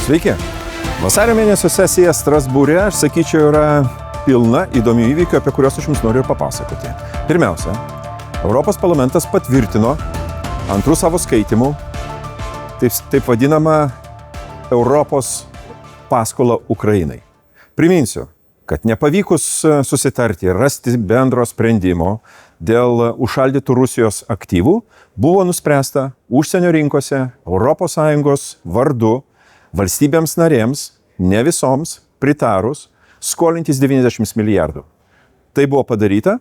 Sveiki. Vasario mėnesio sesija Strasbūre, aš sakyčiau, yra pilna įdomių įvykių, apie kuriuos aš jums noriu papasakoti. Pirmiausia, Europos parlamentas patvirtino antrų savo skaitimų taip vadinamą Europos paskolą Ukrainai. Priminsiu, kad nepavykus susitarti ir rasti bendro sprendimo dėl užšaldytų Rusijos aktyvų, buvo nuspręsta užsienio rinkose ES vardu valstybėms narėms, ne visoms, pritarus, skolintis 90 milijardų. Tai buvo padaryta.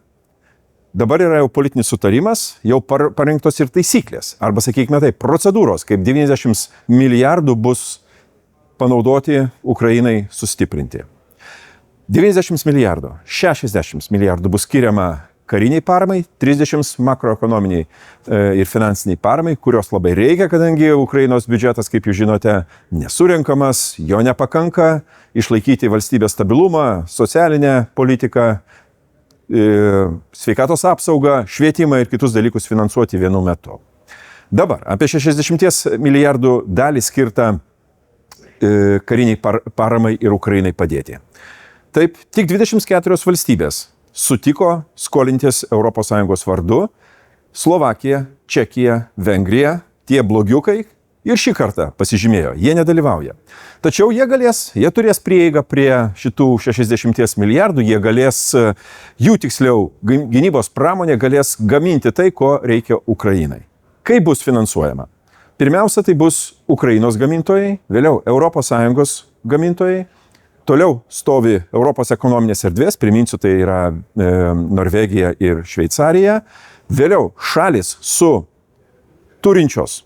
Dabar yra jau politinis sutarimas, jau parengtos ir taisyklės, arba sakykime tai, procedūros, kaip 90 milijardų bus panaudoti Ukrainai sustiprinti. 90 milijardų, 60 milijardų bus skiriama kariniai paramai, 30 makroekonominiai ir finansiniai paramai, kurios labai reikia, kadangi Ukrainos biudžetas, kaip jūs žinote, nesurenkamas, jo nepakanka išlaikyti valstybės stabilumą, socialinę politiką, sveikatos apsaugą, švietimą ir kitus dalykus finansuoti vienu metu. Dabar apie 60 milijardų dalį skirta kariniai paramai ir Ukrainai padėti. Taip, tik 24 valstybės sutiko skolintis ES vardu. Slovakija, Čekija, Vengrija, tie blogiukai ir šį kartą pasižymėjo, jie nedalyvauja. Tačiau jie turės prieigą prie šitų 60 milijardų, jie galės, jų tiksliau, gynybos pramonė galės gaminti tai, ko reikia Ukrainai. Kaip bus finansuojama? Pirmiausia, tai bus Ukrainos gamintojai, vėliau ES gamintojai, toliau stovi Europos ekonominės erdvės, priminsiu, tai yra Norvegija ir Šveicarija, vėliau šalis turinčios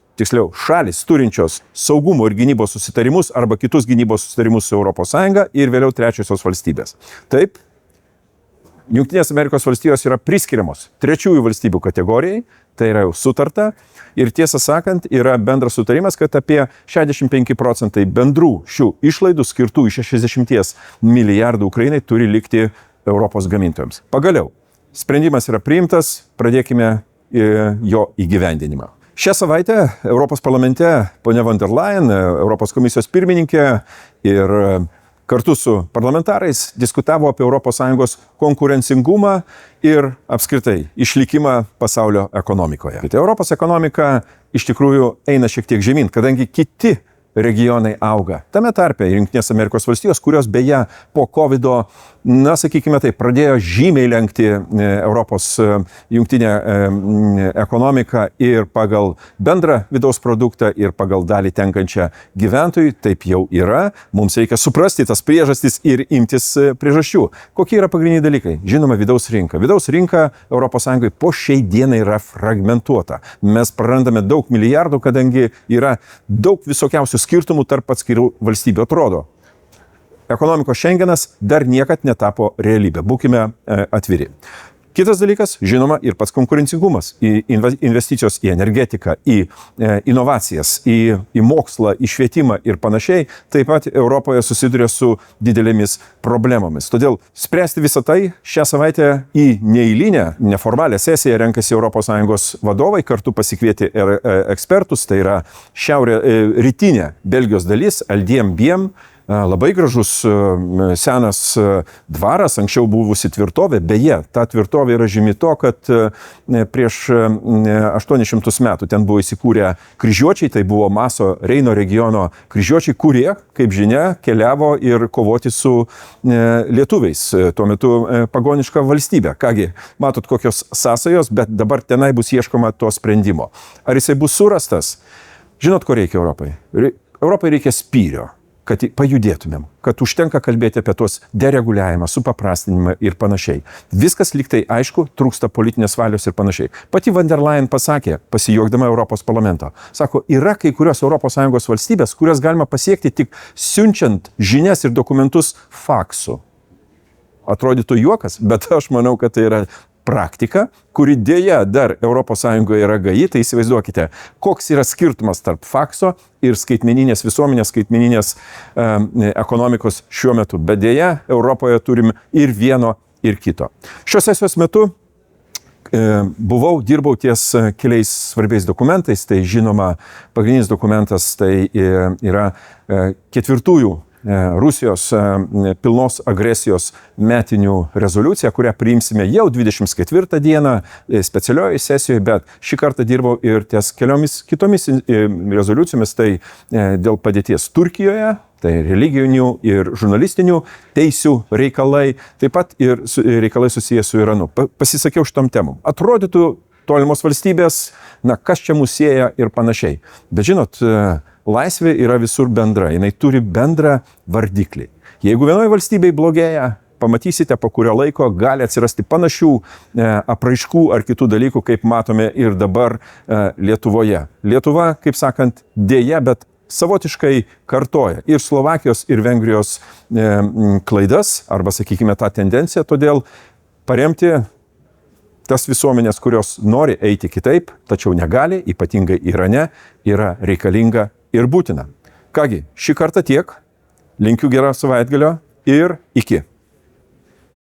saugumo ir gynybos susitarimus arba kitus gynybos susitarimus su ES ir vėliau trečiosios valstybės. Taip, Jungtinės Amerikos valstijos yra priskiriamos trečiųjų valstybių kategorijai, tai yra jau sutarta ir tiesą sakant yra bendras sutarimas, kad apie 65% bendrų šių išlaidų skirtų iš 60 milijardų Ukrainai turi likti Europos gamintojams. Pagaliau, sprendimas yra priimtas, pradėkime jo įgyvendinimą. Šią savaitę Europos parlamente ponia von der Leyen, Europos komisijos pirmininkė ir kartu su parlamentarais diskutavo apie ES konkurencingumą ir apskritai išlikimą pasaulio ekonomikoje. Tai Europos ekonomika iš tikrųjų eina šiek tiek žemyn, kadangi kiti regionai auga. Tame tarpe Jungtinės Amerikos valstijos, kurios beje po Covido, sakykime tai, pradėjo žymiai lenkti Europos jungtinę ekonomiką ir pagal bendrą vidaus produktą ir pagal dalį tenkančią gyventojų, taip jau yra. Mums reikia suprasti tas priežastis ir imtis priežasčių. Kokie yra pagrindiniai dalykai? Žinoma, vidaus rinka. Vidaus rinka ES po šiai dienai yra fragmentuota. Mes prarandame daug milijardų, kadangi yra daug visokiausių skirtumų tarp atskirų valstybių. Atrodo, ekonomikos Šengenas dar niekad netapo realybė. Būkime atviri. Kitas dalykas, žinoma, ir pats konkurencingumas, investicijos į energetiką, į inovacijas, į mokslą, į švietimą ir panašiai, taip pat Europoje susiduria su didelėmis problemomis. Todėl spręsti visą tai šią savaitę į neeilinę, neformalią sesiją renkasi ES vadovai, kartu pasikvieti ekspertus, tai yra rytinė Belgijos dalis, Aldiem-Biem, labai gražus senas dvaras, anksčiau buvusi tvirtovė. Beje, ta tvirtovė yra žymi to, kad prieš 800 metų ten buvo įsikūrę kryžiuočiai, tai buvo Maso Reino regiono kryžiuočiai, kurie, kaip žinia, keliavo ir kovoti su lietuviais, tuo metu pagoniška valstybė. Kągi, matot kokios sąsajos, bet dabar tenai bus ieškoma to sprendimo. Ar jisai bus surastas? Žinot, ko reikia Europai? Europai reikia spyrio, kad pajudėtumėm, kad užtenka kalbėti apie tuos dereguliavimą, supaprastinimą ir panašiai. Viskas liktai aišku, trūksta politinės valios ir panašiai. Pati von der Leyen pasakė, pasijuokdama Europos parlamento, sako, yra kai kurios ES valstybės, kurias galima pasiekti tik siunčiant žinias ir dokumentus faksu. Atrodytų juokas, bet aš manau, kad tai yra praktika, kuri dėja dar ES yra gaji, tai įsivaizduokite, koks yra skirtumas tarp fakso ir skaitmeninės visuomenės, skaitmeninės ekonomikos šiuo metu. Bet dėja, Europoje turim ir vieno, ir kito. Šios sesijos metu dirbau ties keliais svarbiais dokumentais, tai žinoma, pagrindinis dokumentas tai yra ketvirtųjų Rusijos pilnos agresijos metinių rezoliucija, kurią priimsime jau 24 dieną specialioje sesijoje, bet šį kartą dirbau ir ties keliomis kitomis rezoliucijomis, tai dėl padėties Turkijoje, tai religinių ir žurnalistinių teisių reikalai, taip pat ir reikalai susijęs su Iranu. Pasisakiau šitom temom. Atrodytų tolimos valstybės, kas čia mūsų sieja ir panašiai. Bet žinot, laisvė yra visur bendra, jinai turi bendrą vardiklį. Jeigu vienoje valstybėje blogėja, pamatysite, po kurio laiko gali atsirasti panašių apraiškų ar kitų dalykų, kaip matome ir dabar Lietuvoje. Lietuva, kaip sakant, dėja, bet savotiškai kartoja ir Slovakijos, ir Vengrijos klaidas, arba, sakykime, tą tendenciją, todėl paremti tas visuomenės, kurios nori eiti kitaip, tačiau negali, ypatingai Irane, yra reikalinga ir būtina. Kągi, šį kartą tiek, linkiu gerą savaitgalio ir iki.